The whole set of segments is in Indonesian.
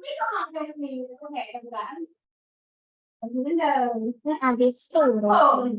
Biết không? Cái gì công nghệ đồng dạng. Bây giờ nó biết sử rồi.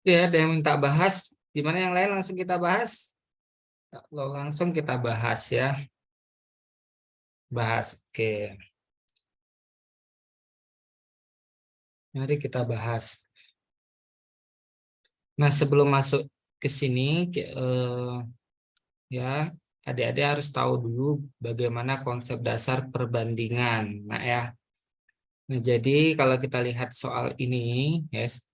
Ya, ada yang minta bahas. Gimana yang lain langsung kita bahas? Kalau langsung kita bahas ya. Bahas. Oke. Mari kita bahas. Nah, sebelum masuk ke sini, ya, adik-adik harus tahu dulu bagaimana konsep dasar perbandingan. Nah, ya. Nah, jadi kalau kita lihat soal ini, yes,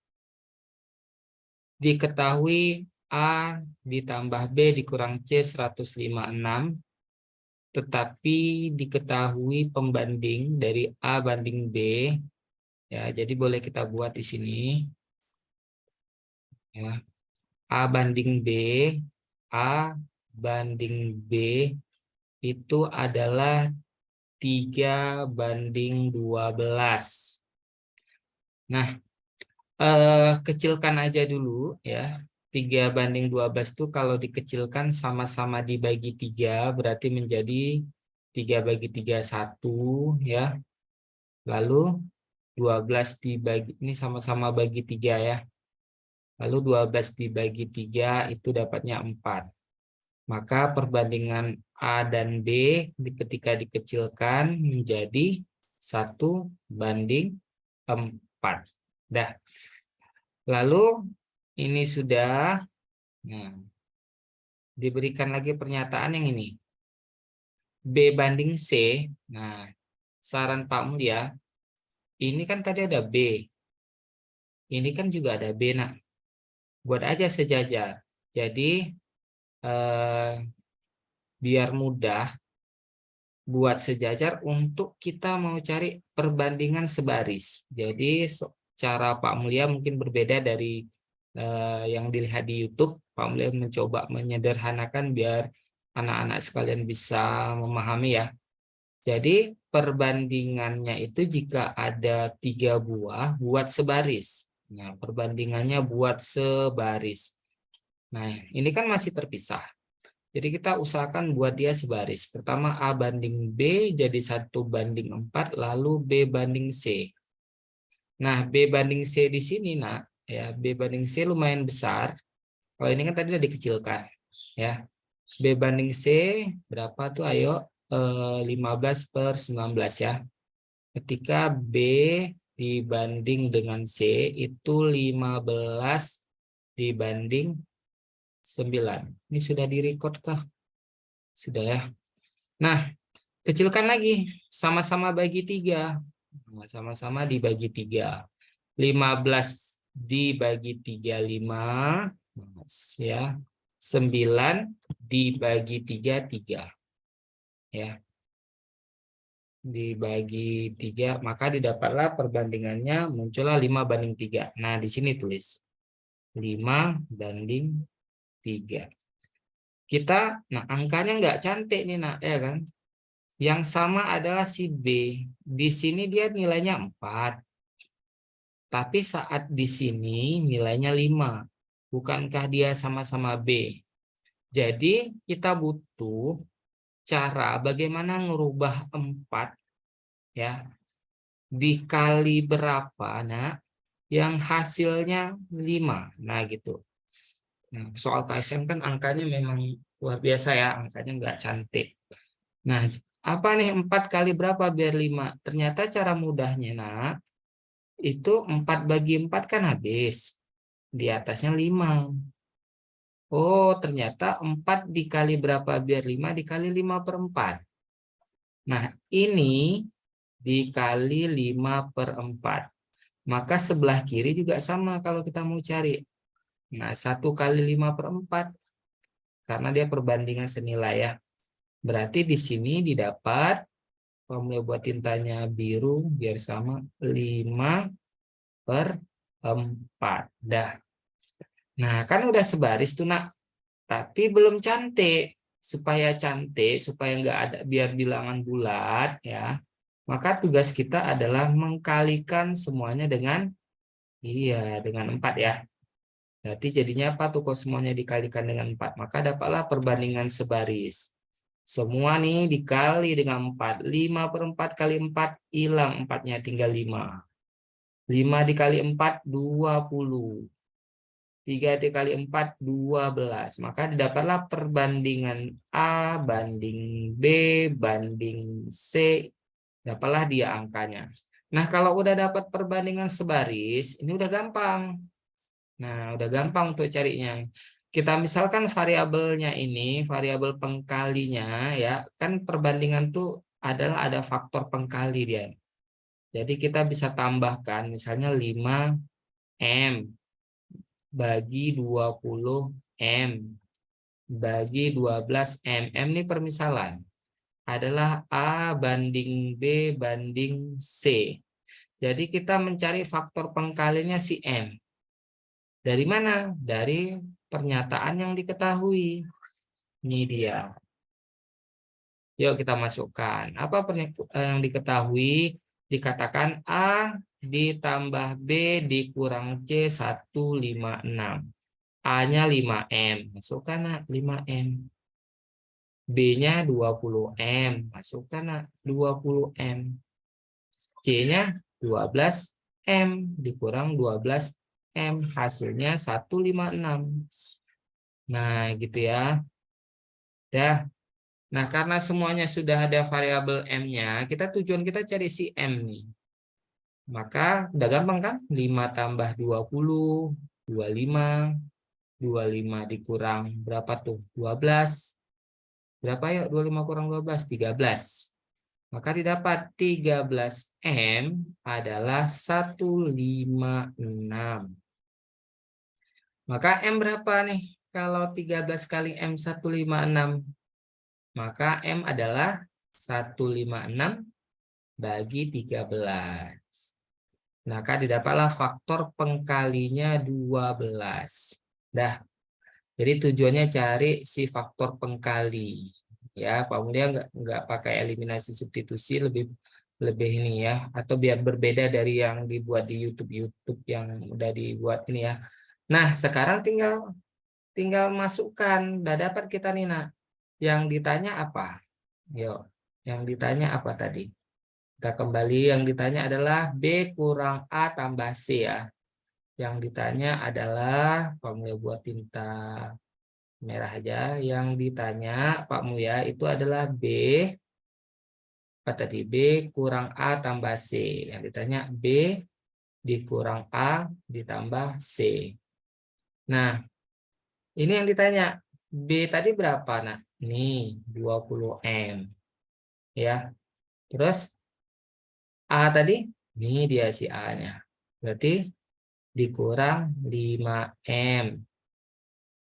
diketahui A ditambah B dikurang C 156, tetapi diketahui pembanding dari A banding B, ya, jadi boleh kita buat di sini, ya. A banding B, A banding B itu adalah 3:12. Nah, kecilkan aja dulu ya. 3:12 itu kalau dikecilkan sama-sama dibagi 3 berarti menjadi 3/31 ya. Lalu 12 dibagi, ini sama-sama bagi 3 ya. Lalu 12 dibagi 3 itu dapatnya 4. Maka perbandingan A dan B ketika dikecilkan menjadi 1:4. 4. Dah. Lalu ini sudah, nah, diberikan lagi pernyataan yang ini. B banding C. Nah, saran Pak Mulia, ini kan tadi ada B. Ini kan juga ada B, nak. Buat aja sejajar. Jadi, biar mudah buat sejajar untuk kita mau cari perbandingan sebaris. Jadi, cara Pak Mulia mungkin berbeda dari yang dilihat di YouTube. Pak Mulia mencoba menyederhanakan biar anak-anak sekalian bisa memahami ya. Jadi perbandingannya itu jika ada 3 buah buat sebaris. Nah, perbandingannya buat sebaris. Nah, ini kan masih terpisah. Jadi kita usahakan buat dia sebaris. Pertama A banding B jadi 1:4, lalu B banding C. Nah, B banding C di sini, nak, ya, B banding C lumayan besar. Kalau ini kan tadi udah dikecilkan, ya. B banding C berapa tuh? Ayo, 15/19 ya. Ketika B dibanding dengan C itu 15 dibanding 9. Ini sudah direcord kah? Sudah ya. Nah, kecilkan lagi. Sama-sama bagi 3. Sama-sama dibagi 3. 15 dibagi 3, 5. Ya. 9 dibagi 3, 3. Ya. Dibagi 3, maka didapatlah perbandingannya muncullah 5/3. Nah, di sini tulis 5/3. Nah, angkanya nggak cantik nih, nak, ya kan? Yang sama adalah si B. Di sini dia nilainya 4. Tapi saat di sini nilainya 5. Bukankah dia sama-sama B? Jadi kita butuh cara bagaimana ngerubah 4 ya dikali berapa, nah, yang hasilnya 5. Nah, gitu. Nah, soal KSM kan angkanya memang luar biasa ya, angkanya nggak cantik. Nah, apa nih 4 kali berapa biar 5? Ternyata cara mudahnya, nak, itu 4 bagi 4 kan habis. Di atasnya 5. Oh, ternyata 4 dikali berapa biar 5? Dikali 5/4. Nah, ini dikali 5/4. Maka sebelah kiri juga sama kalau kita mau cari. Nah, 1 kali 5/4. Karena dia perbandingan senilai ya. Berarti di sini didapat, formula buat tintanya biru biar sama, 5/4. Dah. Nah, kan udah sebaris tuh, nak. Tapi belum cantik. Supaya cantik, supaya nggak ada, biar bilangan bulat ya. Maka tugas kita adalah mengkalikan semuanya dengan, iya, dengan 4 ya. Berarti jadinya apa tuh kalau semuanya dikalikan dengan 4? Maka dapatlah perbandingan sebaris. Semua nih dikali dengan 4. 5/4 kali 4, hilang 4-nya, tinggal 5. 5 dikali 4, 20. 3 dikali 4, 12. Maka didapatlah perbandingan A banding B banding C. Dapatlah dia angkanya. Nah, kalau udah dapat perbandingan sebaris, ini udah gampang. Nah, udah gampang untuk carinya. Kita misalkan variabelnya ini, variabel pengkalinya ya, kan perbandingan tuh adalah ada faktor pengkali dia. Jadi kita bisa tambahkan misalnya 5M bagi 20M bagi 12M. M ini permisalan. Adalah A banding B banding C. Jadi kita mencari faktor pengkalinya si M. Dari mana? Dari pernyataan yang diketahui. Ini dia. Yuk kita masukkan. Apa yang diketahui? Dikatakan A ditambah B dikurang C 156. A-nya 5M. Masukkan 5M. B-nya 20M. Masukkan 20M. C-nya 12M dikurang 12M. Hasilnya 156. Nah, gitu ya. Dah. Nah, karena semuanya sudah ada variabel M-nya, tujuan kita cari si M nih. Maka udah gampang kan? 5 tambah 20, 25. 25 dikurang berapa tuh? 12. Berapa yuk? 25 kurang 12, 13. Maka didapat 13M adalah 156. Maka M berapa nih? Kalau 13 kali M 156. Maka M adalah 156 bagi 13. Maka didapatlah faktor pengkalinya 12. Dah. Jadi tujuannya cari si faktor pengkali. Ya, Pak Mulia nggak pakai eliminasi substitusi, lebih lebih ini ya, atau biar berbeda dari yang dibuat di YouTube yang udah dibuat ini ya. Nah, sekarang tinggal tinggal masukkan. Udah dapat kita nih, nah. Yang ditanya apa? Yuk, yang ditanya apa tadi? Kita kembali, yang ditanya adalah B kurang A tambah C ya. Yang ditanya adalah, Pak Mulia buat tinta merah aja. Yang ditanya Pak Mulia itu adalah B, apa tadi? B kurang A tambah C. Yang ditanya B dikurang A ditambah C. Nah, ini yang ditanya. B tadi berapa, nak? Nih, 20M. Ya. Terus A tadi, ini dia si A-nya. Berarti dikurang 5M.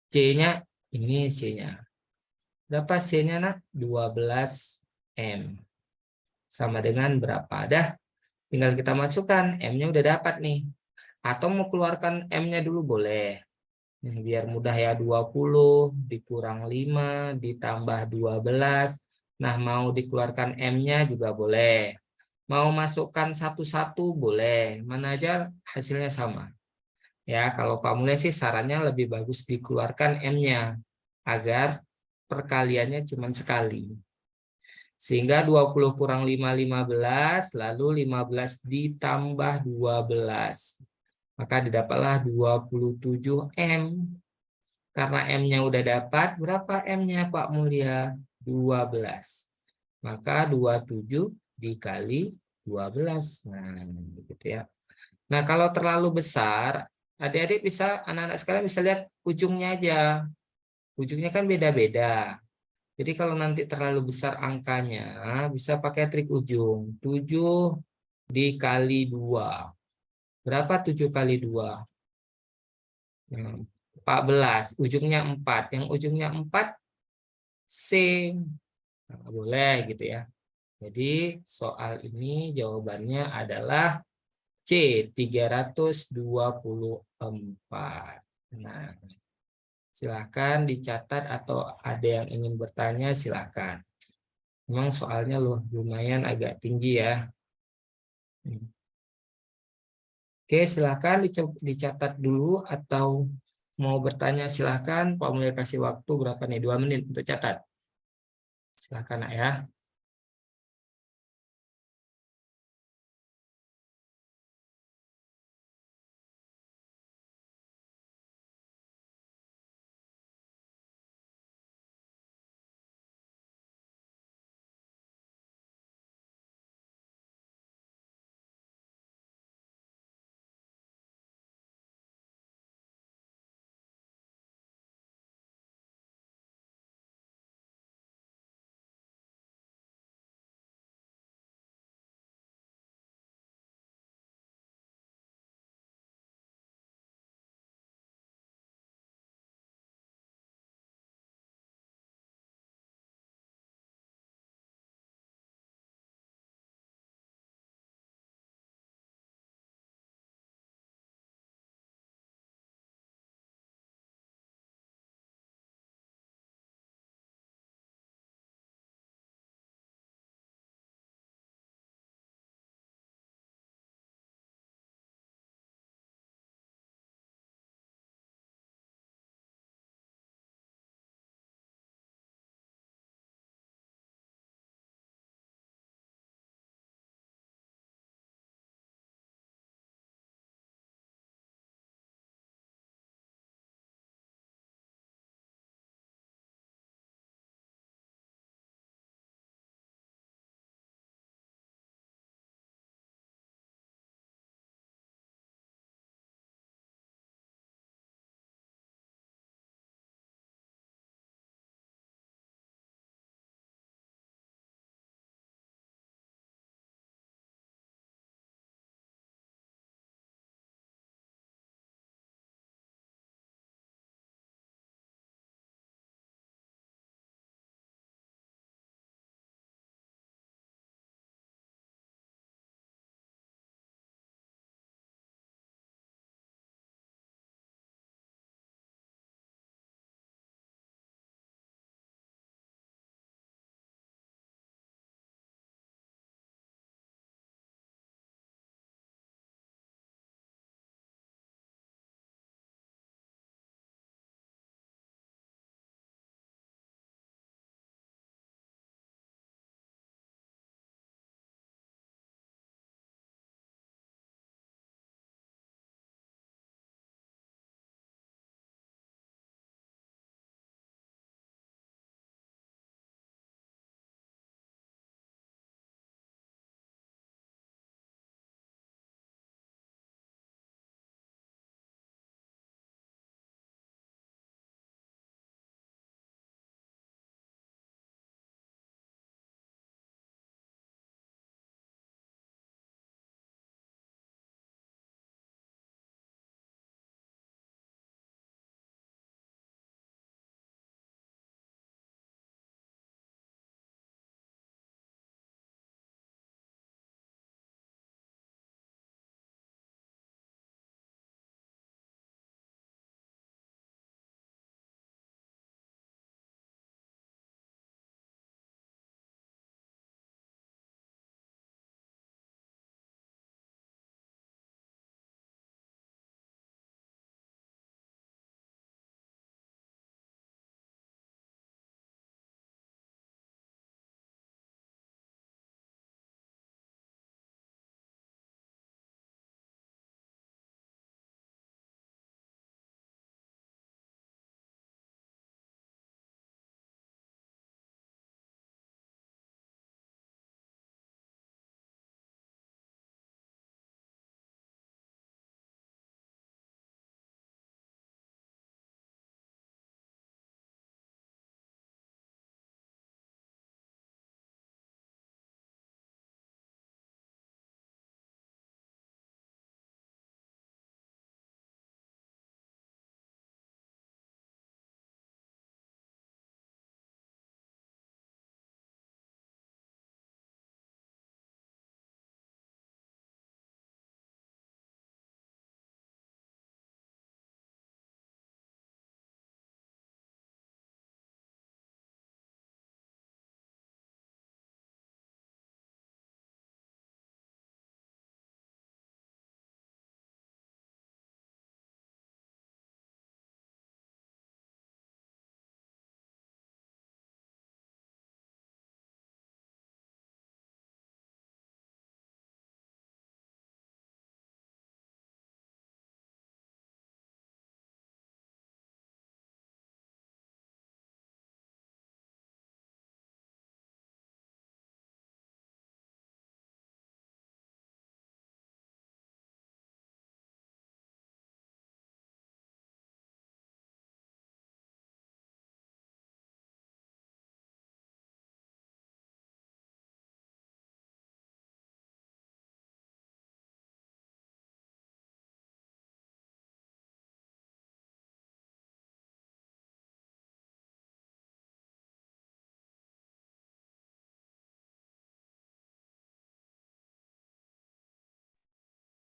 C-nya, ini C-nya. Berapa C-nya, nak? 12M. Sama dengan berapa? Dah, tinggal kita masukkan. M-nya udah dapat nih. Atau mau keluarkan M-nya dulu boleh. Nih, biar mudah ya, 20 dikurang 5 ditambah 12. Nah, mau dikeluarkan M-nya juga boleh. Mau masukkan satu-satu boleh. Mana aja hasilnya sama. Ya, kalau Pak Mulya sih sarannya lebih bagus dikeluarkan M-nya. Agar perkaliannya cuma sekali. Sehingga 20 kurang 5, 15. Lalu 15 ditambah 12. Maka didapatlah 27M. Karena M-nya udah dapat, berapa M-nya Pak Mulia? 12. Maka 27 dikali 12. Nah, begitu ya. Nah, kalau terlalu besar, adik-adik bisa, anak-anak sekalian bisa lihat ujungnya aja. Ujungnya kan beda-beda. Jadi kalau nanti terlalu besar angkanya, bisa pakai trik ujung. 7 dikali 2. Berapa 7 kali 2? 14. Ujungnya 4. Yang ujungnya 4, C. Nah, boleh gitu ya. Jadi soal ini jawabannya adalah C, 324. Nah, silahkan dicatat atau ada yang ingin bertanya silahkan. Memang soalnya lumayan agak tinggi ya. Oke, silahkan dicatat dulu atau mau bertanya silahkan. Pak Mulya kasih waktu berapa nih? 2 menit untuk catat. Silahkan, nak ya.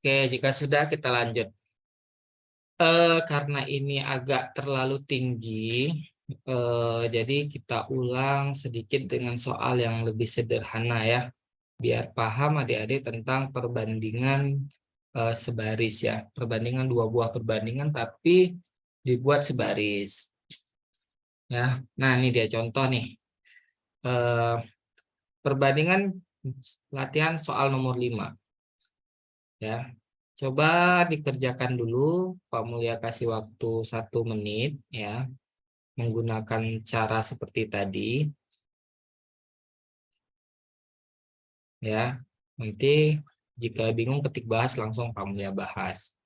Oke, jika sudah kita lanjut. Karena ini agak terlalu tinggi, jadi kita ulang sedikit dengan soal yang lebih sederhana ya, biar paham adik-adik tentang perbandingan sebaris ya, perbandingan dua buah perbandingan tapi dibuat sebaris ya. Nah, ini dia contoh nih. Eh, Perbandingan latihan soal nomor 5 ya. Coba dikerjakan dulu, Pak Mulia kasih waktu 1 menit ya, menggunakan cara seperti tadi ya. Nanti jika bingung ketik bahas langsung Pak Mulia bahas.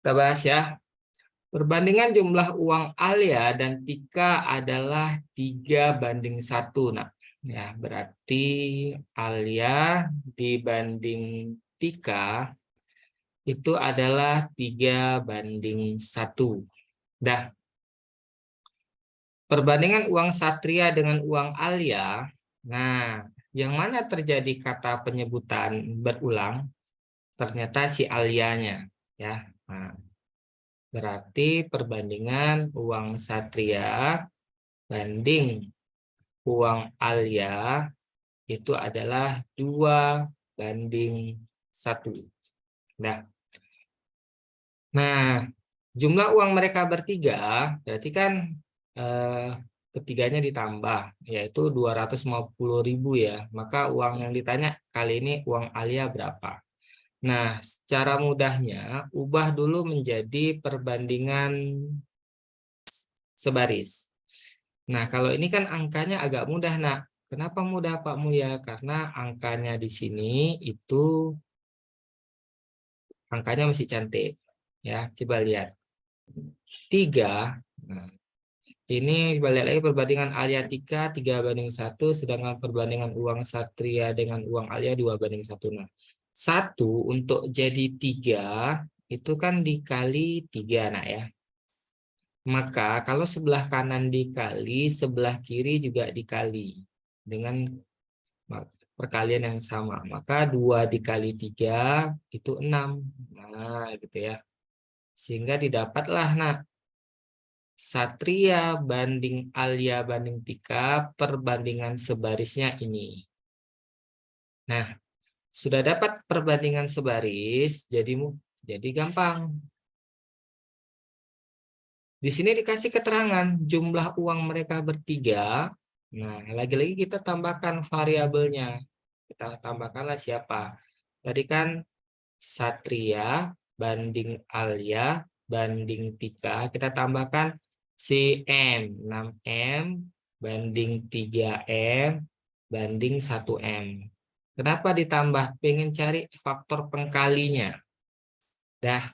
Kita bahas ya. Perbandingan jumlah uang Alia dan Tika adalah 3:1. Nah, ya berarti Alia dibanding Tika itu adalah 3:1. Dah. Perbandingan uang Satria dengan uang Alia. Nah, yang mana terjadi kata penyebutan berulang? Ternyata si Alianya, ya. Nah, berarti perbandingan uang Satria banding uang Alia itu adalah 2:1. Nah, jumlah uang mereka bertiga berarti kan eh, ketiganya ditambah, yaitu 250.000 ya. Maka uang yang ditanya kali ini uang Alia berapa? Nah, secara mudahnya ubah dulu menjadi perbandingan sebaris. Nah, kalau ini kan angkanya agak mudah, nak. Kenapa mudah, Pak Mulya? Karena angkanya di sini itu angkanya masih cantik. Ya, coba lihat. 3. Nah, ini balik lagi perbandingan Alia 3:1, sedangkan perbandingan uang Satria dengan uang Alia 2:1. Nah, 1 untuk jadi 3 itu kan dikali 3, nak ya. Maka kalau sebelah kanan dikali, sebelah kiri juga dikali dengan perkalian yang sama. Maka 2 dikali 3 itu 6. Nah, gitu ya. Sehingga didapatlah, nah, Satria banding Alia banding Tika, perbandingan sebarisnya ini. Nah, sudah dapat perbandingan sebaris, jadi gampang. Di sini dikasih keterangan jumlah uang mereka bertiga. Nah, lagi-lagi kita tambahkan variabelnya. Kita tambahkanlah siapa? Tadi kan Satria banding Alia banding Tika. Kita tambahkan si M. 6M banding 3M banding 1M. Kenapa ditambah? Pengen cari faktor pengkalinya. Dah.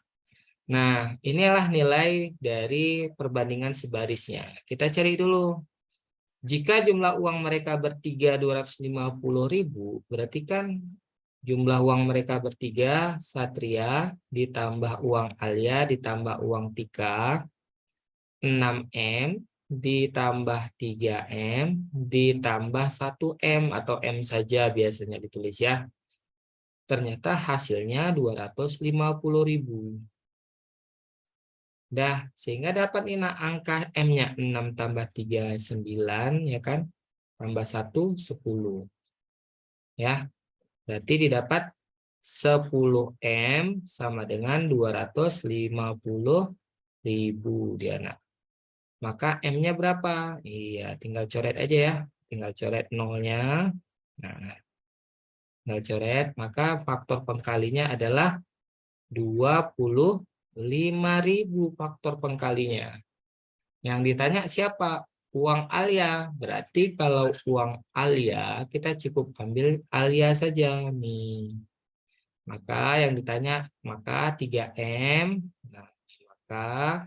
Nah, inilah nilai dari perbandingan sebarisnya. Kita cari dulu. Jika jumlah uang mereka bertiga 250.000, berarti kan jumlah uang mereka bertiga, Satria ditambah uang Alia ditambah uang Tika, 6M ditambah 3M ditambah 1M atau M saja biasanya ditulis ya. Ternyata hasilnya 250.000. Dah, sehingga dapat ini angka M-nya 6 tambah 3, 9, ya kan? Tambah 1, 10. Ya, berarti didapat 10M sama dengan 250.000 dia, nak. Maka M-nya berapa? Iya, tinggal coret aja ya. Tinggal coret nolnya. Nah, tinggal coret. Maka faktor pengkalinya adalah 25.000 faktor pengkalinya. Yang ditanya siapa? Uang Alia. Berarti kalau uang Alia, kita cukup ambil Alia saja nih. Maka yang ditanya, maka 3M. Nah, maka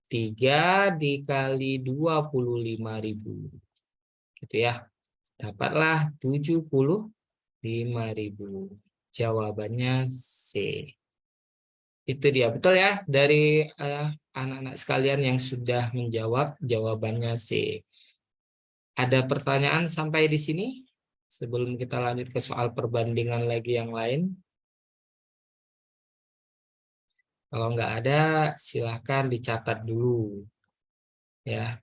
3 dikali 25.000. Gitu ya. Dapatlah 75.000. Jawabannya C. Itu dia, betul ya, dari anak-anak sekalian yang sudah menjawab, jawabannya C. Ada pertanyaan sampai di sini? Sebelum kita lanjut ke soal perbandingan lagi yang lain. Kalau nggak ada, silahkan dicatat dulu. Ya.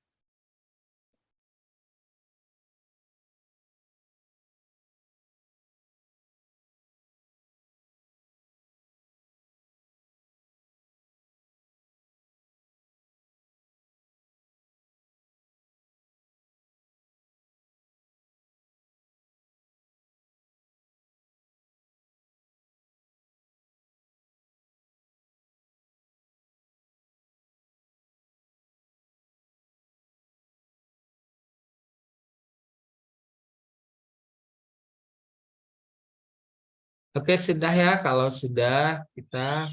Oke, sudah ya. Kalau sudah, kita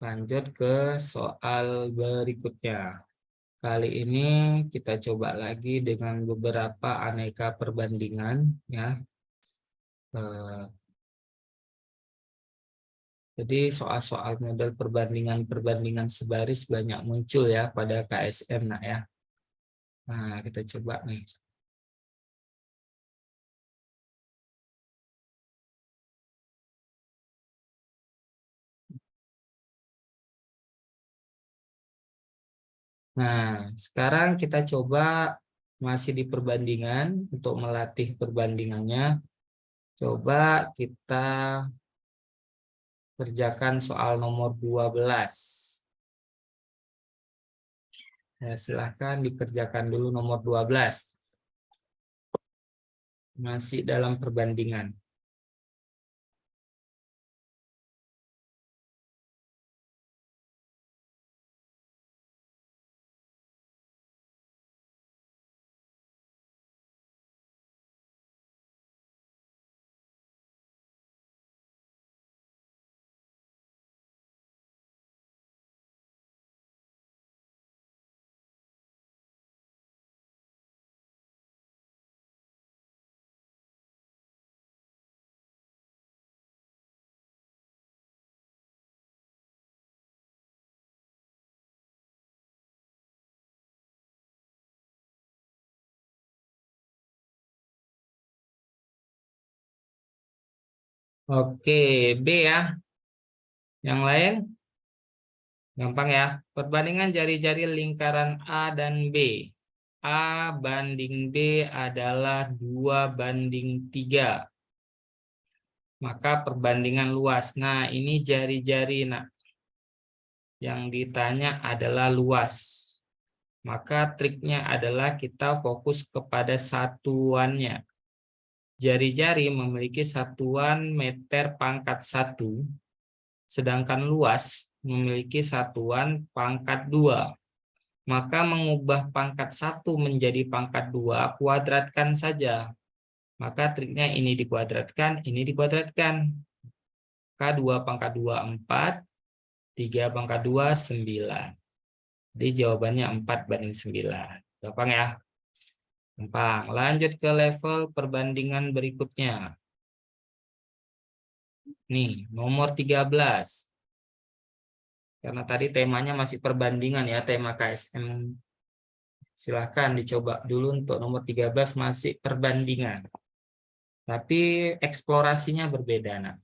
Lanjut ke soal berikutnya. Kali ini kita coba lagi dengan beberapa aneka perbandingan ya. Jadi soal-soal model perbandingan sebaris banyak muncul ya pada KSM nak ya. Nah, kita coba nih. Nah, sekarang kita coba masih di perbandingan. Untuk melatih perbandingannya, coba kita kerjakan soal nomor 12. Ya, silahkan dikerjakan dulu nomor 12. Masih dalam perbandingan. Oke, B ya. Yang lain? Gampang ya. Perbandingan jari-jari lingkaran A dan B. A banding B adalah 2:3. Maka perbandingan luas. Nah, ini jari-jari. Nah, yang ditanya adalah luas. Maka triknya adalah kita fokus kepada satuannya. Jari-jari memiliki satuan meter pangkat 1. Sedangkan luas memiliki satuan pangkat 2. Maka mengubah pangkat 1 menjadi pangkat 2, kuadratkan saja. Maka triknya ini dikuadratkan, ini dikuadratkan. Maka 2 pangkat 2, 4. 3 pangkat 2, 9. Jadi jawabannya 4:9. Gampang ya? Gampang. Lanjut ke level perbandingan berikutnya. Nih, nomor 13. Karena tadi temanya masih perbandingan ya, tema KSM. Silahkan dicoba dulu untuk nomor 13 masih perbandingan. Tapi eksplorasinya berbeda. Nah.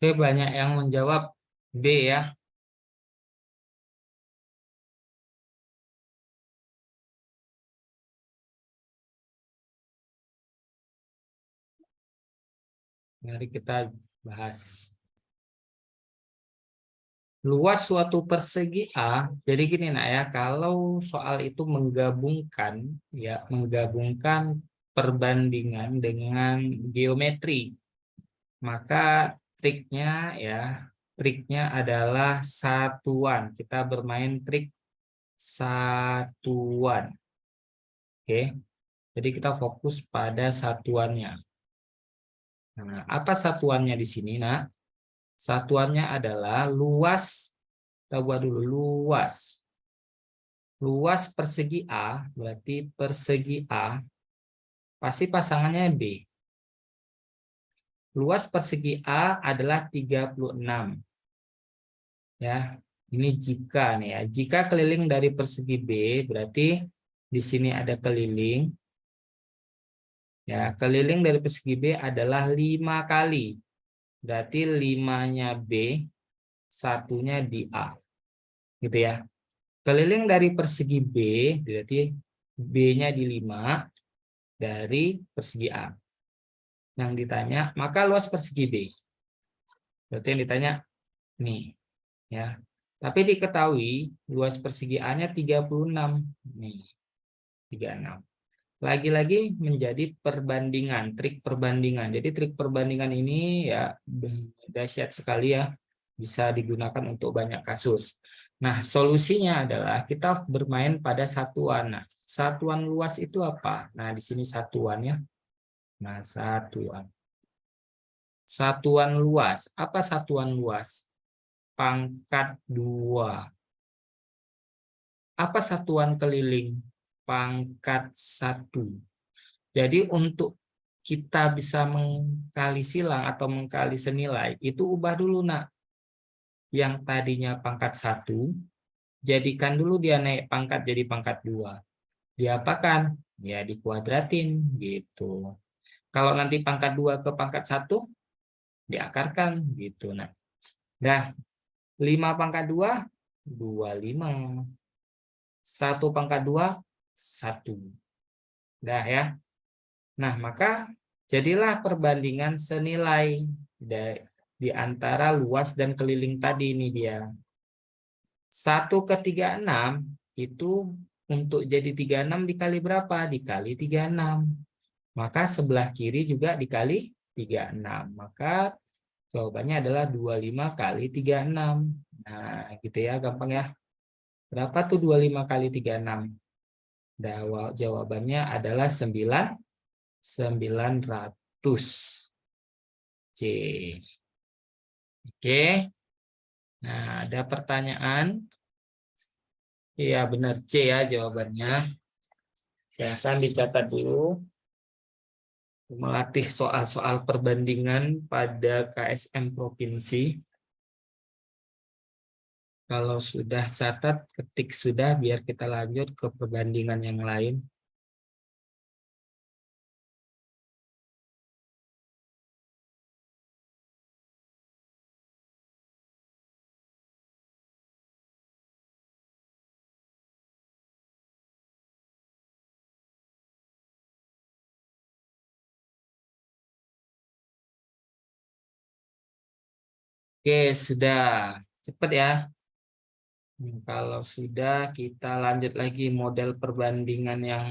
Oke, banyak yang menjawab B ya. Mari kita bahas. Luas suatu persegi A, jadi gini nak ya, kalau soal itu menggabungkan perbandingan dengan geometri, maka triknya ya, triknya adalah satuan. Kita bermain trik satuan. Oke. Jadi kita fokus pada satuannya. Nah, apa satuannya di sini, Nak? Satuannya adalah luas. Kita buat dulu luas. Luas persegi A, berarti persegi A pasti pasangannya B. Luas persegi A adalah 36. Ya, ini jika nih ya. Jika keliling dari persegi B, berarti di sini ada keliling. Ya, keliling dari persegi B adalah 5 kali. Berarti 5-nya B, satunya di A. Gitu ya. Keliling dari persegi B, berarti B-nya di 5 dari persegi A. Yang ditanya, maka luas persegi B. Berarti yang ditanya, nih. Ya. Tapi diketahui, luas persegi A-nya 36. Nih, 36. Lagi-lagi menjadi perbandingan, trik perbandingan. Jadi trik perbandingan ini ya dahsyat sekali ya. Bisa digunakan untuk banyak kasus. Nah, solusinya adalah kita bermain pada satuan. Nah, satuan luas itu apa? Nah, di sini satuannya. Nah, satuan. Satuan luas. Apa satuan luas? Pangkat 2. Apa satuan keliling? Pangkat 1. Jadi untuk kita bisa mengkali silang atau mengkali senilai, itu ubah dulu, Nak. Yang tadinya pangkat 1, jadikan dulu dia naik pangkat jadi pangkat 2. Diapakan? Ya dikuadratin gitu. Kalau nanti pangkat 2 ke pangkat 1, diakarkan gitu. Nah, dah 5 pangkat 2, 25. 1 pangkat 2, 1. Dah ya. Nah, maka jadilah perbandingan senilai di antara luas dan keliling tadi ini dia. 1 ke 36 itu untuk jadi 36 dikali berapa? Dikali 36. Maka sebelah kiri juga dikali 36. Maka jawabannya adalah 25 kali 36. Nah, gitu ya, gampang ya. Berapa tuh 25 kali 36? Jawabannya adalah 900 C. Oke. Nah, ada pertanyaan? Iya, benar C ya jawabannya. Silahkan dicatat dulu. Melatih soal-soal perbandingan pada KSM Provinsi. Kalau sudah catat, ketik sudah biar kita lanjut ke perbandingan yang lain. Oke, sudah. Cepat ya. Kalau sudah, kita lanjut lagi model perbandingan yang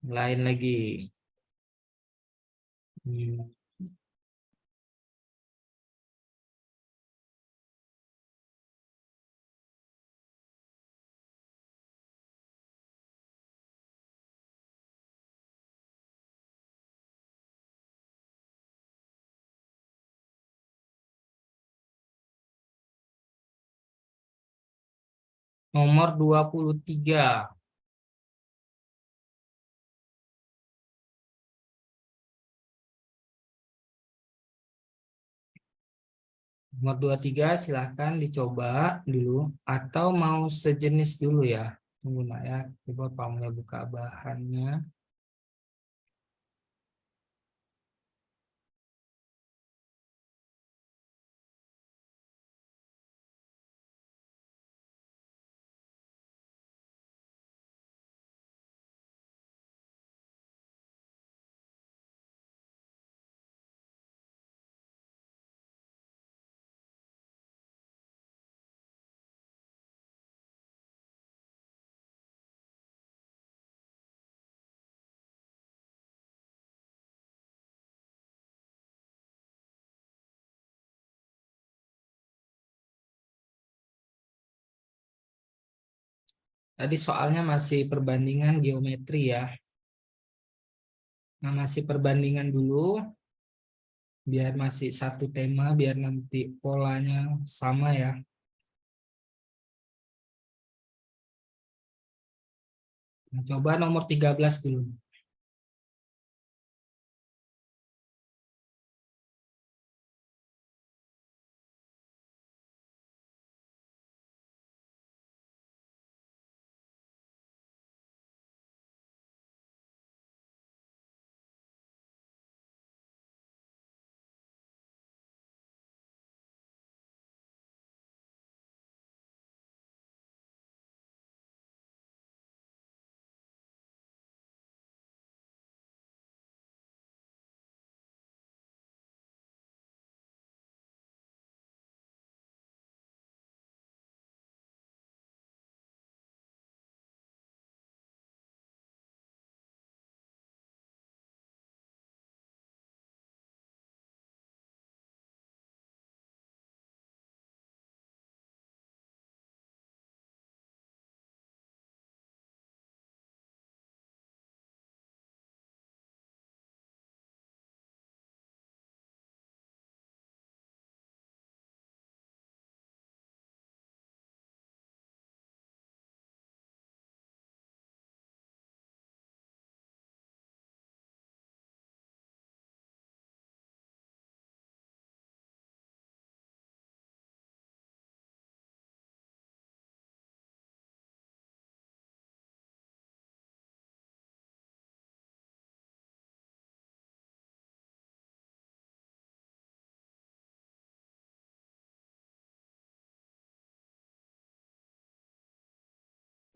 lain lagi. Hmm. Nomor 23. Nomor 23 silahkan dicoba dulu. Atau mau sejenis dulu ya. Tunggu Nak ya. Coba Pamela buka bahannya. Tadi soalnya masih perbandingan geometri ya. Nah, masih perbandingan dulu, biar masih satu tema, biar nanti polanya sama ya. Nah, coba nomor 13 dulu.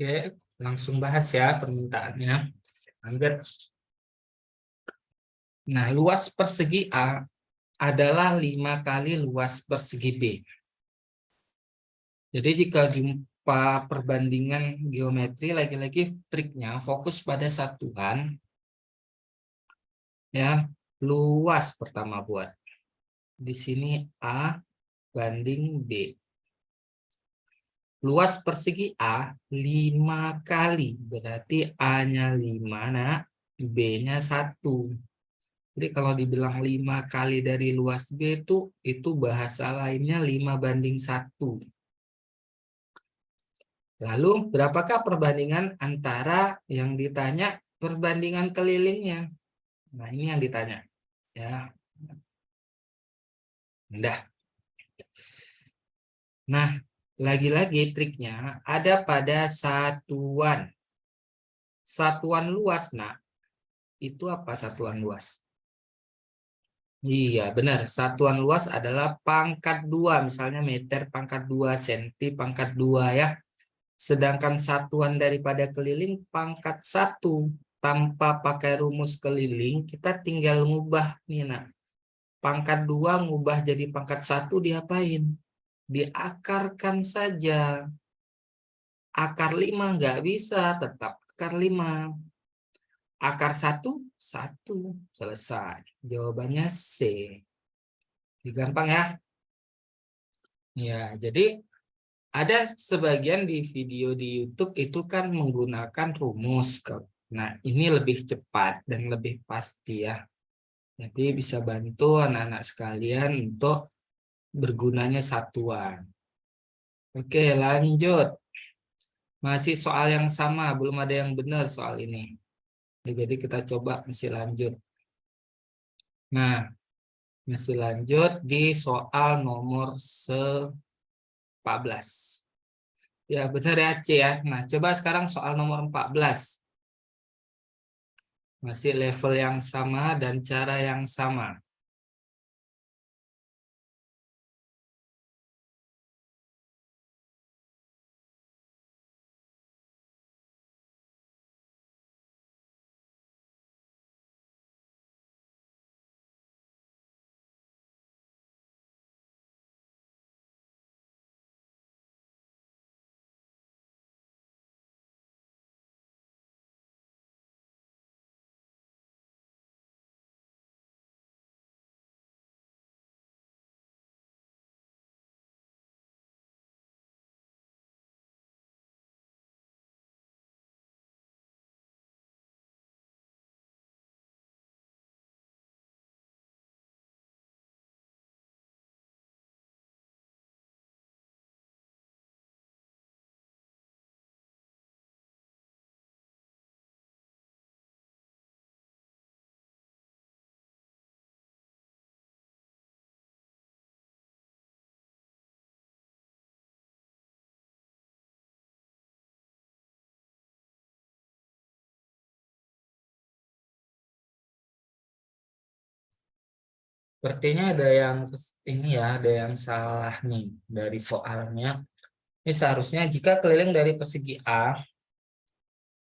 Oke, langsung bahas ya permintaannya. Lanjut. Nah, luas persegi A adalah 5 kali luas persegi B. Jadi jika jumpa perbandingan geometri, lagi-lagi triknya fokus pada satuan, ya. Luas pertama buat. Di sini A banding B. Luas persegi A 5 kali, berarti A-nya 5, nah B-nya 1. Jadi kalau dibilang 5 kali dari luas B itu bahasa lainnya 5:1. Lalu berapakah perbandingan antara yang ditanya perbandingan kelilingnya? Nah, ini yang ditanya. Ya. Udah. Nah, lagi-lagi triknya ada pada satuan. Satuan luas, nah. Itu apa satuan luas? Iya, benar. Satuan luas adalah pangkat 2, misalnya meter pangkat 2, senti pangkat 2 ya. Sedangkan satuan daripada keliling pangkat 1. Tanpa pakai rumus keliling, kita tinggal ngubah nih, nah. Pangkat 2 ngubah jadi pangkat 1 diapain? Diakarkan saja. Akar 5 nggak bisa, tetap akar 5. Akar 1, 1. Selesai. Jawabannya C. Gampang ya? Ya, jadi ada sebagian di video di YouTube itu kan menggunakan rumus. Nah, ini lebih cepat dan lebih pasti ya. Jadi bisa bantu anak-anak sekalian untuk bergunanya satuan. Oke, lanjut. Masih soal yang sama, belum ada yang benar soal ini. Jadi kita coba masih lanjut. Nah, masih lanjut di soal nomor 14. Ya, benar ya, C ya. Nah, coba sekarang soal nomor 14. Masih level yang sama dan cara yang sama. Sepertinya ada yang ini ya, ada yang salah nih dari soalnya. Ini seharusnya jika keliling dari persegi A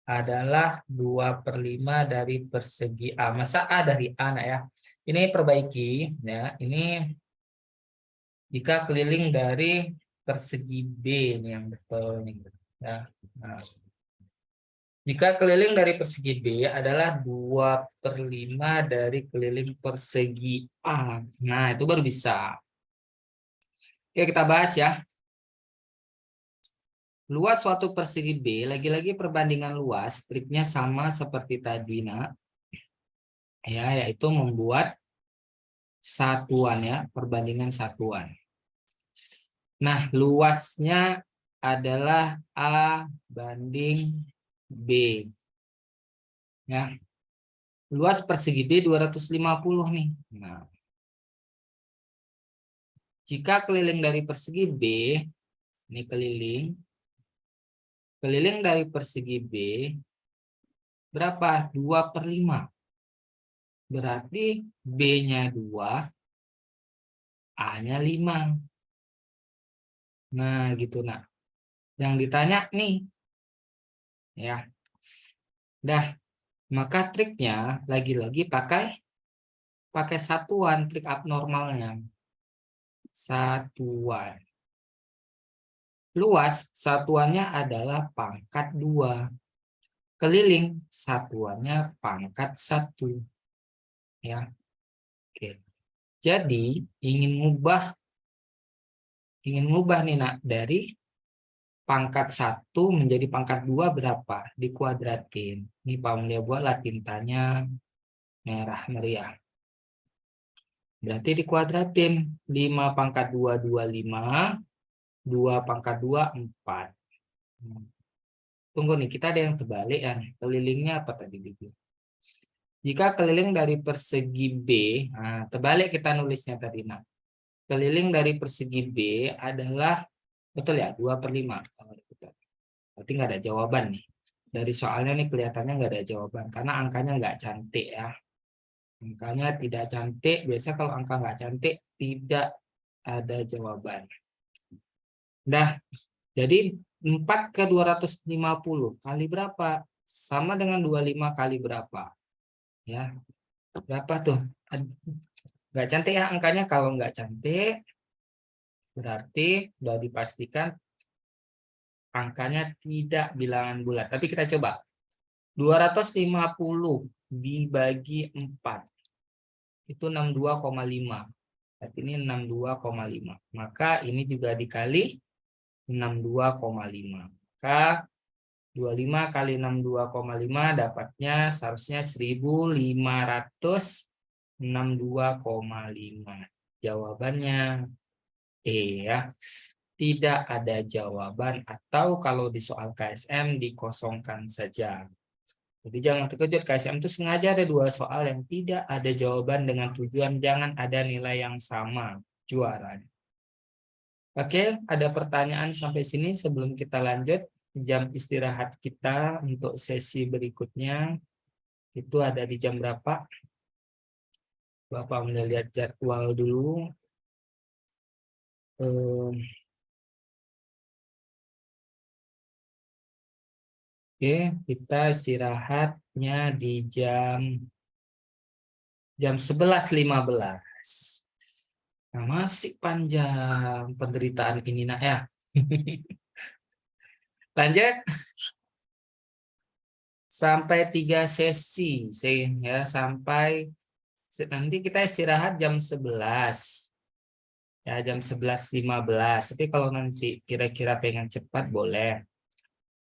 adalah 2/5 dari persegi A. Masa A dari A, nah ya. Ini perbaiki ya. Ini jika keliling dari persegi B ini yang betul nih. Ya. Nah, jika keliling dari persegi B adalah 2/5 dari keliling persegi A. Nah, itu baru bisa. Oke, kita bahas ya. Luas suatu persegi B, lagi-lagi perbandingan luas, triknya sama seperti tadi, nak. Ya, yaitu membuat satuan ya, perbandingan satuan. Nah, luasnya adalah A banding B. Ya. Luas persegi B 250 nih. Nah, jika keliling dari persegi B, ini keliling dari persegi B, berapa? 2/5. Berarti B-nya 2, A-nya 5. Nah, gitu, nak. Yang ditanya nih, ya. Dah, maka triknya lagi-lagi pakai satuan, trik abnormalnya. Satuan. Luas satuannya adalah pangkat 2. Keliling satuannya pangkat 1. Ya. Oke. Jadi ingin ngubah nih, nak, dari pangkat 1 menjadi pangkat 2 berapa? Dikuadratin. Ini Pak Mulia buatlah tintanya merah meriah. Berarti dikuadratin. 5 pangkat 2, 25. 2 pangkat 2, 4. Tunggu nih, kita ada yang terbalik ya. Kelilingnya apa tadi? Jika keliling dari persegi B, nah, terbalik kita nulisnya tadi. Nah, keliling dari persegi B adalah, betul ya, 2/5. Berarti nggak ada jawaban nih. Dari soalnya nih kelihatannya nggak ada jawaban. Karena angkanya nggak cantik ya. Angkanya tidak cantik. Biasa kalau angka nggak cantik, tidak ada jawaban. Nah, jadi 4 ke 250 kali berapa? Sama dengan 25 kali berapa? Ya, berapa tuh? Nggak cantik ya angkanya. Kalau nggak cantik, berarti sudah dipastikan angkanya tidak bilangan bulat. Tapi kita coba. 250 dibagi 4. Itu 62,5. Berarti ini 62,5. Maka ini juga dikali 62,5. Maka 25 kali 62,5 dapatnya seharusnya 1562,5. Jawabannya E ya. Tidak ada jawaban atau kalau di soal KSM dikosongkan saja. Jadi jangan terkejut, KSM itu sengaja ada 2 soal yang tidak ada jawaban dengan tujuan jangan ada nilai yang sama juara. Oke, ada pertanyaan sampai sini sebelum kita lanjut. Jam istirahat kita untuk sesi berikutnya itu ada di jam berapa? Bapak melihat jadwal dulu. Oke, kita istirahatnya di jam 11.15. Nah, masih panjang penderitaan ini, nak ya. Lanjut. Sampai 3 sesi, ya, sampai nanti kita istirahat jam 11. Ya, jam 11.15. Tapi kalau nanti kira-kira pengen cepat boleh.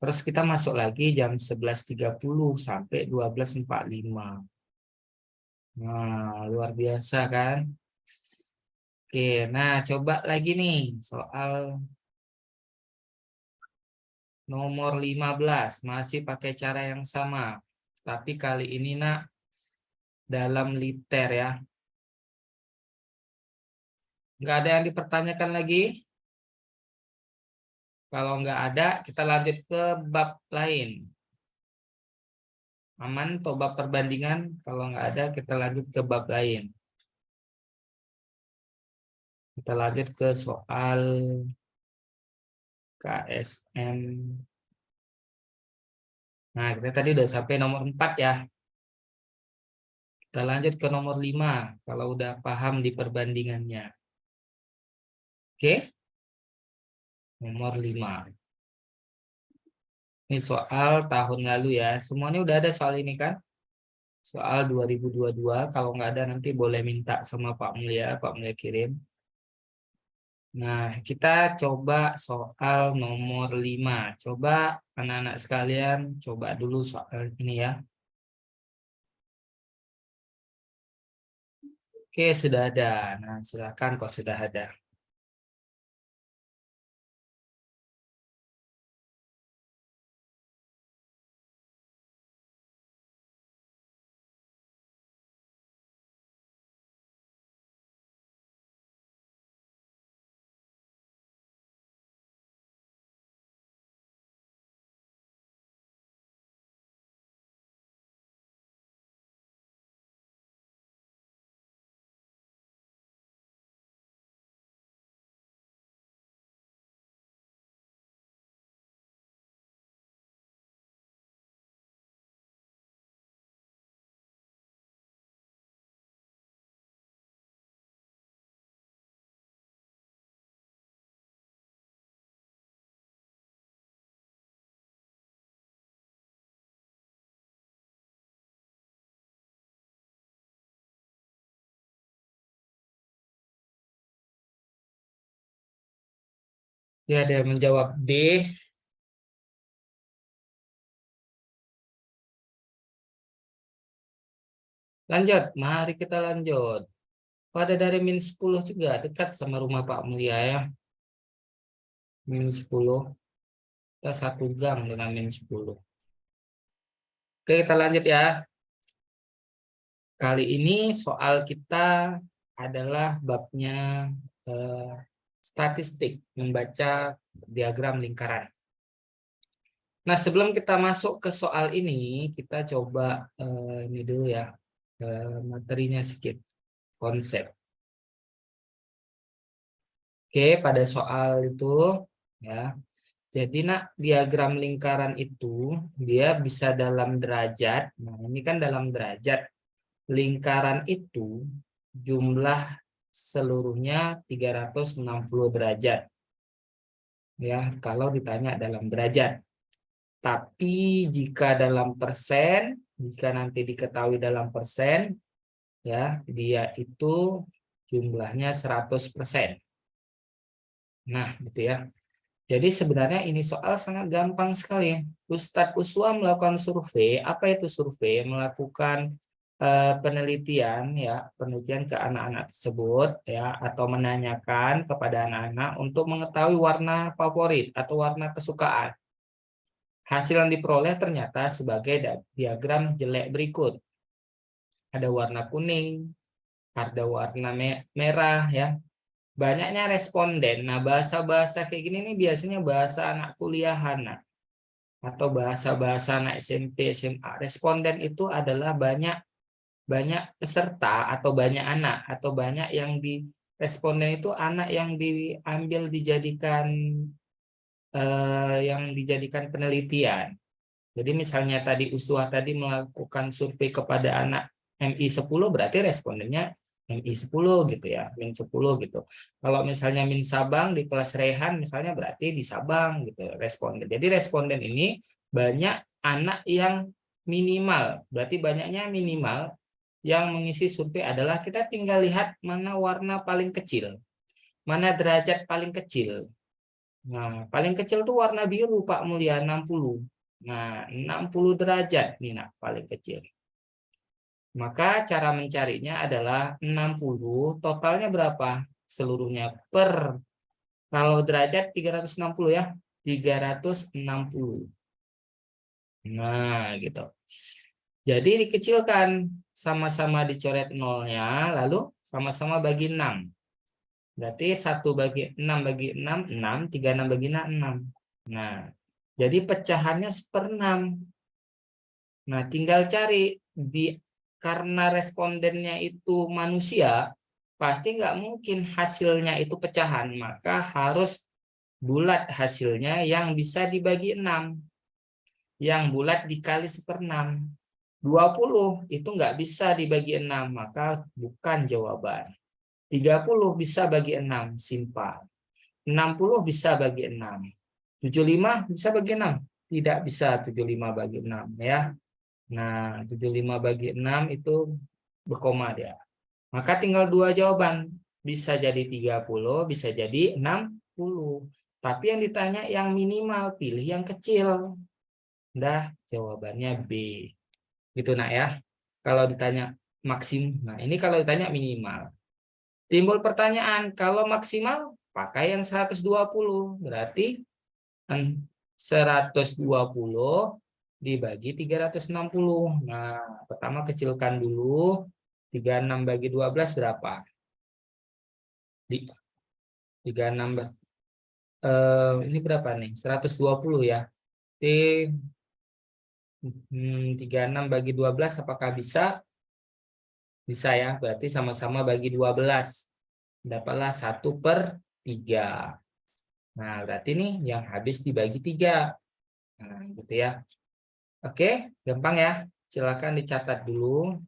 Terus kita masuk lagi jam 11.30 sampai 12.45. Nah, luar biasa kan? Oke, nah coba lagi nih soal nomor 15. Masih pakai cara yang sama. Tapi kali ini, nak, dalam liter ya. Nggak ada yang dipertanyakan lagi? Kalau nggak ada, kita lanjut ke bab lain. Aman atau bab perbandingan? Kalau nggak ada, kita lanjut ke bab lain. Kita lanjut ke soal KSM. Nah, kita tadi udah sampai nomor 4 ya. Kita lanjut ke nomor 5 kalau udah paham di perbandingannya. Oke? Nomor 5. Ini soal tahun lalu ya. Semuanya udah ada soal ini kan? Soal 2022. Kalau nggak ada nanti boleh minta sama Pak Mulia. Pak Mulia kirim. Nah, kita coba soal nomor 5. Coba anak-anak sekalian, coba dulu soal ini ya. Oke, sudah ada. Nah, silakan kok sudah ada. Ya, ada yang menjawab D. Lanjut, mari kita lanjut. Pada dari -10 juga dekat sama rumah Pak Mulia ya. -10. Kita satu gang dengan -10. Oke, kita lanjut ya. Kali ini soal kita adalah babnya statistik, membaca diagram lingkaran. Nah, sebelum kita masuk ke soal ini, kita coba ini dulu ya, materinya sedikit, konsep. Oke, pada soal itu ya. Jadi nak diagram lingkaran itu dia bisa dalam derajat. Nah, ini kan dalam derajat. Lingkaran itu jumlah seluruhnya 360 derajat. Ya, kalau ditanya dalam derajat. Tapi jika dalam persen, jika nanti diketahui dalam persen, ya, dia itu jumlahnya 100%. Nah, gitu ya. Jadi sebenarnya ini soal sangat gampang sekali. Ustadz Uswa melakukan survei. Apa itu survei? Melakukan penelitian ya, penelitian ke anak-anak tersebut ya, atau menanyakan kepada anak-anak untuk mengetahui warna favorit atau warna kesukaan. Hasil yang diperoleh ternyata sebagai diagram jelek berikut. Ada warna kuning, ada warna merah ya. Banyaknya responden. Nah, bahasa-bahasa kayak gini nih biasanya bahasa anak kuliahan atau bahasa-bahasa anak SMP, SMA. Responden itu adalah banyak peserta atau banyak anak atau banyak yang di responden itu anak yang diambil dijadikan penelitian. Jadi misalnya tadi Uswah tadi melakukan survei kepada anak MI 10 berarti respondennya MI 10 gitu ya, Min 10 gitu. Kalau misalnya Min Sabang di kelas Rehan misalnya berarti di Sabang gitu responden. Jadi responden ini banyak anak yang minimal, berarti banyaknya minimal yang mengisi survei adalah kita tinggal lihat mana warna paling kecil, mana derajat paling kecil. Nah, paling kecil tuh warna biru Pak Mulia 60. Nah, 60 derajat nih nak paling kecil. Maka cara mencarinya adalah 60, totalnya berapa? Seluruhnya per, kalau derajat 360 ya, 360. Nah, gitu. Jadi dikecilkan, sama-sama dicoret nolnya, lalu sama-sama bagi 6. Berarti 1 bagi 6 bagi 6, 6, 36 bagi 6, 6. Nah, jadi pecahannya 1/6. Nah, tinggal cari karena respondennya itu manusia, pasti nggak mungkin hasilnya itu pecahan, maka harus bulat hasilnya yang bisa dibagi 6. Yang bulat dikali 1/6. 20 itu nggak bisa dibagi 6, maka bukan jawaban. 30 bisa bagi 6, simpel. 60 bisa bagi 6. 75 bisa bagi 6. Tidak bisa 75 bagi 6 ya. Nah, 75 bagi 6 itu berkoma dia. Maka tinggal dua jawaban. Bisa jadi 30, bisa jadi 60. Tapi yang ditanya yang minimal, pilih yang kecil. Dah, jawabannya B. Gitu nak ya. Kalau ditanya maksimum, nah ini kalau ditanya minimal. Timbul pertanyaan, kalau maksimal pakai yang 120. Berarti 120 dibagi 360. Nah, pertama kecilkan dulu. 36 bagi 12 berapa? 36 ini berapa nih? 120 ya. 36 bagi 12 apakah bisa? Bisa ya, berarti sama-sama bagi 12. Dapatlah 1/3. Nah, berarti nih yang habis dibagi 3. Nah, gitu ya. Oke, gampang ya. Silakan dicatat dulu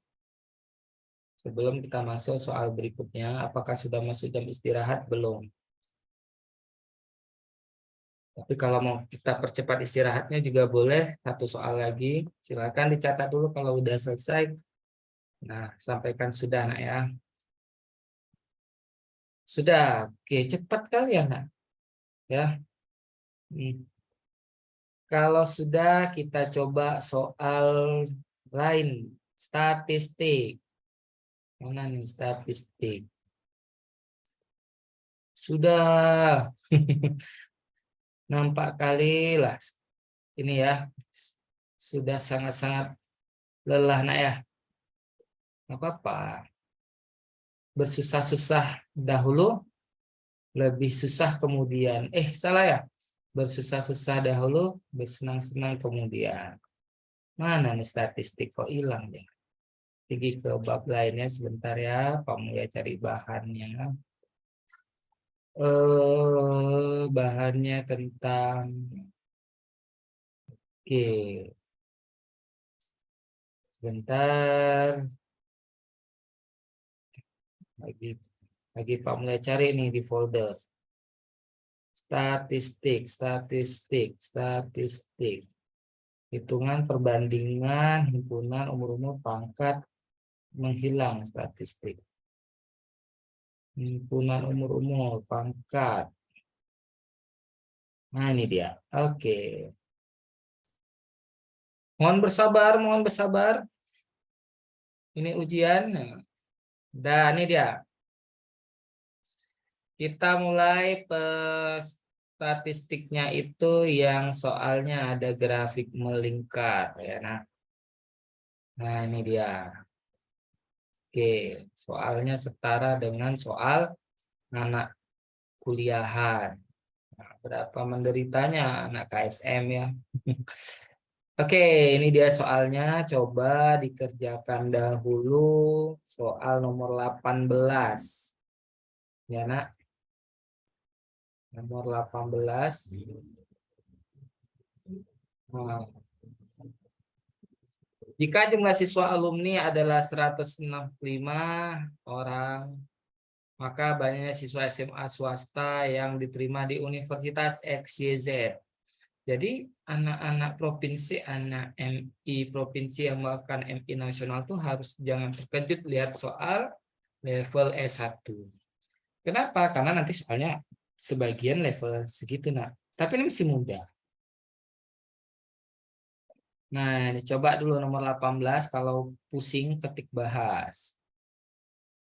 sebelum kita masuk soal berikutnya. Apakah sudah masuk jam istirahat? Belum. Tapi kalau mau kita percepat istirahatnya juga boleh. Satu soal lagi. Silakan dicatat dulu kalau udah selesai. Nah, sampaikan sudah, nak ya. Sudah. Oke, cepat kali ya, nak. Ya. Kalau sudah, kita coba soal lain. Statistik. Mana nih statistik? Sudah. Nampak kali lah. Ini ya. Sudah sangat-sangat lelah, nak ya. Nggak apa-apa. Bersusah-susah dahulu, lebih susah kemudian. Salah ya. Bersusah-susah dahulu, bersenang-senang kemudian. Mana nih statistik? Kok hilang deh? Pergi ke bab lainnya sebentar ya. Kamu ya cari bahannya. Bahannya tentang oke, sebentar lagi Pak mulai cari nih di folder statistik hitungan perbandingan himpunan umur-umur pangkat menghilang statistik himpunan umur-umur pangkat. Nah, ini dia. Oke, mohon bersabar, ini ujian. Dan ini dia. Kita mulai statistiknya itu yang soalnya ada grafik melingkar ya. Nah, ini dia. Oke, soalnya setara dengan soal anak kuliahan. Nah, berapa menderitanya anak KSM ya. Oke, ini dia soalnya. Coba dikerjakan dahulu soal nomor 18. Ya, nak. Nomor 18. Nah, jika jumlah siswa alumni adalah 165 orang, maka banyaknya siswa SMA swasta yang diterima di Universitas XYZ. Jadi anak-anak provinsi, anak MI provinsi yang melakukan MI nasional tuh harus jangan terkejut lihat soal level S1. Kenapa? Karena nanti soalnya sebagian level segitu, nak. Tapi ini masih mudah. Nah, ini coba dulu nomor 18 kalau pusing ketik bahas.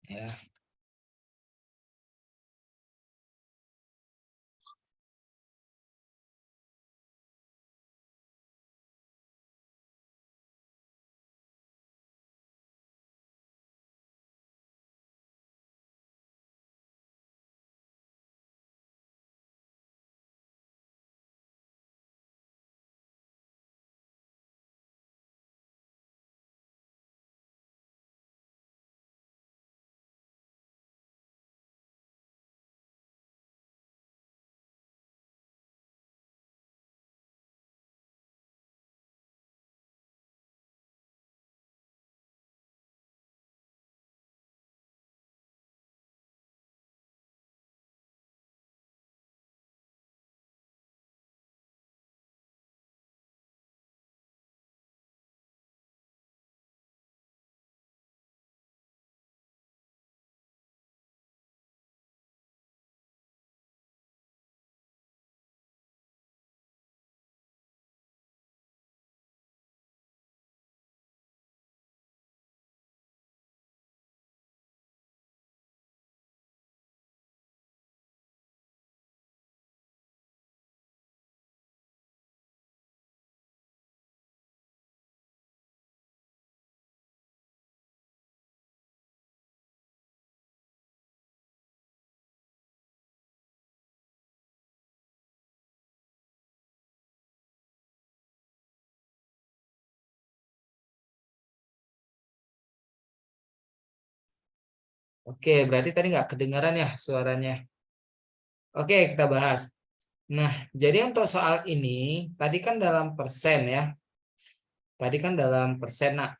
Ya. Oke, berarti tadi nggak kedengaran ya suaranya. Oke, kita bahas. Nah, jadi untuk soal ini, tadi kan dalam persen ya. Tadi kan dalam persen. Nah,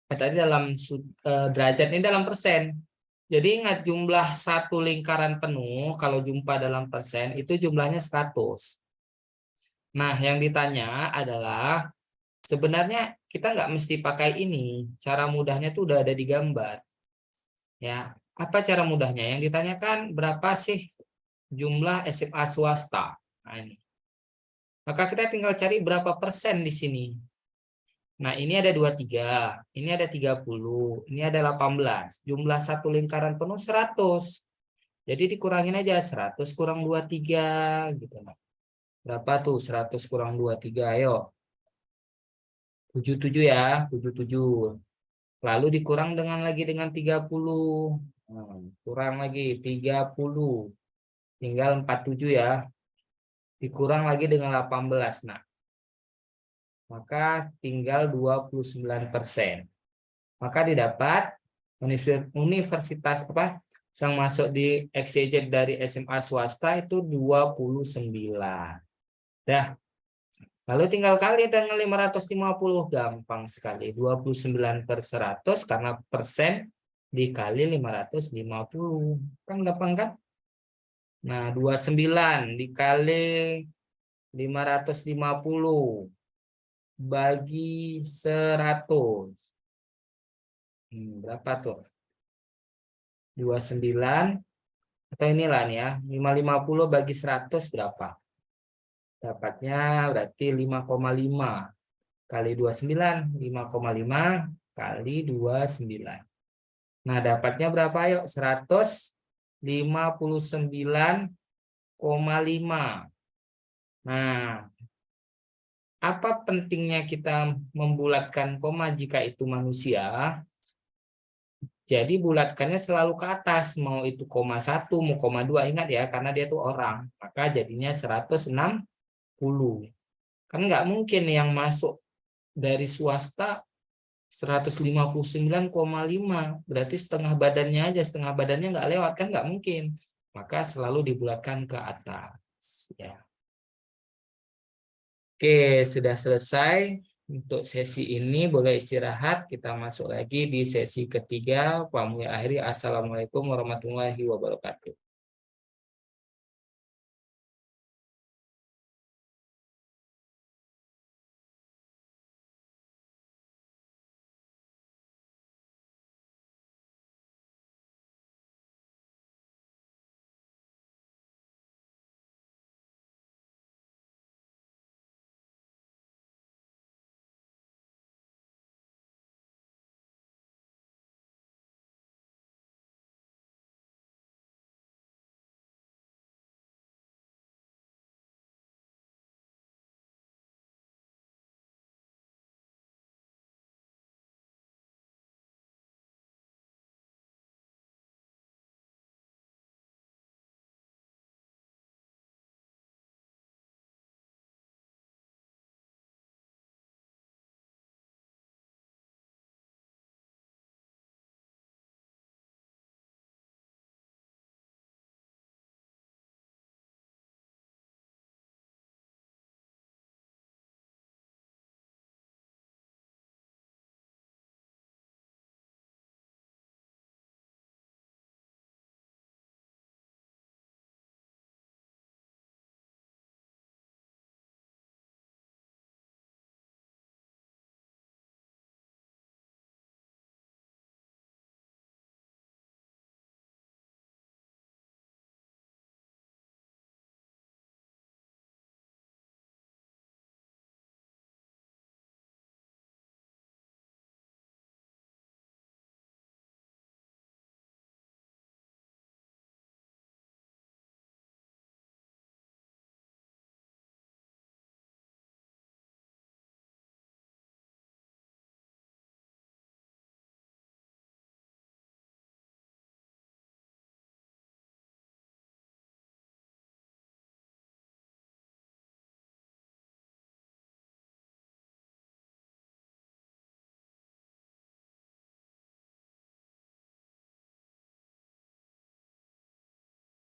tadi dalam derajat ini dalam persen. Jadi ingat jumlah satu lingkaran penuh, kalau jumpa dalam persen, itu jumlahnya 100. Nah, yang ditanya adalah, sebenarnya kita nggak mesti pakai ini. Cara mudahnya tuh udah ada di gambar. Ya, apa cara mudahnya? Yang ditanyakan berapa sih jumlah SMA swasta? Nah, ini. Maka kita tinggal cari berapa persen di sini. Nah, ini ada 23, ini ada 30, ini ada 18. Jumlah satu lingkaran penuh 100. Jadi dikurangin aja 100 kurang 23 gitu. Nah, berapa tuh 100 kurang 23? Ayo. 77 ya, 77. Lalu dikurang lagi dengan 30. Kurang lagi 30. Tinggal 47 ya. Dikurang lagi dengan 18. Nah, maka tinggal 29%. Maka didapat universitas apa yang masuk di XYZ dari SMA swasta itu 29. Dah. Lalu tinggal kali dengan 550, gampang sekali. 29/100 karena persen dikali 550. Kan gampang kan? Nah, 29 dikali 550 bagi 100. Berapa tuh? 29 atau inilah nih ya, 550 bagi 100 berapa? Dapatnya berarti 5,5 kali 29, 5,5 kali 29. Nah, dapatnya berapa yuk? 159,5. Nah, apa pentingnya kita membulatkan koma jika itu manusia? Jadi bulatkannya selalu ke atas, mau itu koma 1, mau koma 2, ingat ya, karena dia tuh orang. Maka jadinya 160. Kan nggak mungkin yang masuk dari swasta 159,5. Berarti setengah badannya aja, setengah badannya nggak lewat, kan nggak mungkin. Maka selalu dibulatkan ke atas. Ya. Oke, sudah selesai. Untuk sesi ini boleh istirahat. Kita masuk lagi di sesi ketiga. Kami akhiri. Assalamualaikum warahmatullahi wabarakatuh.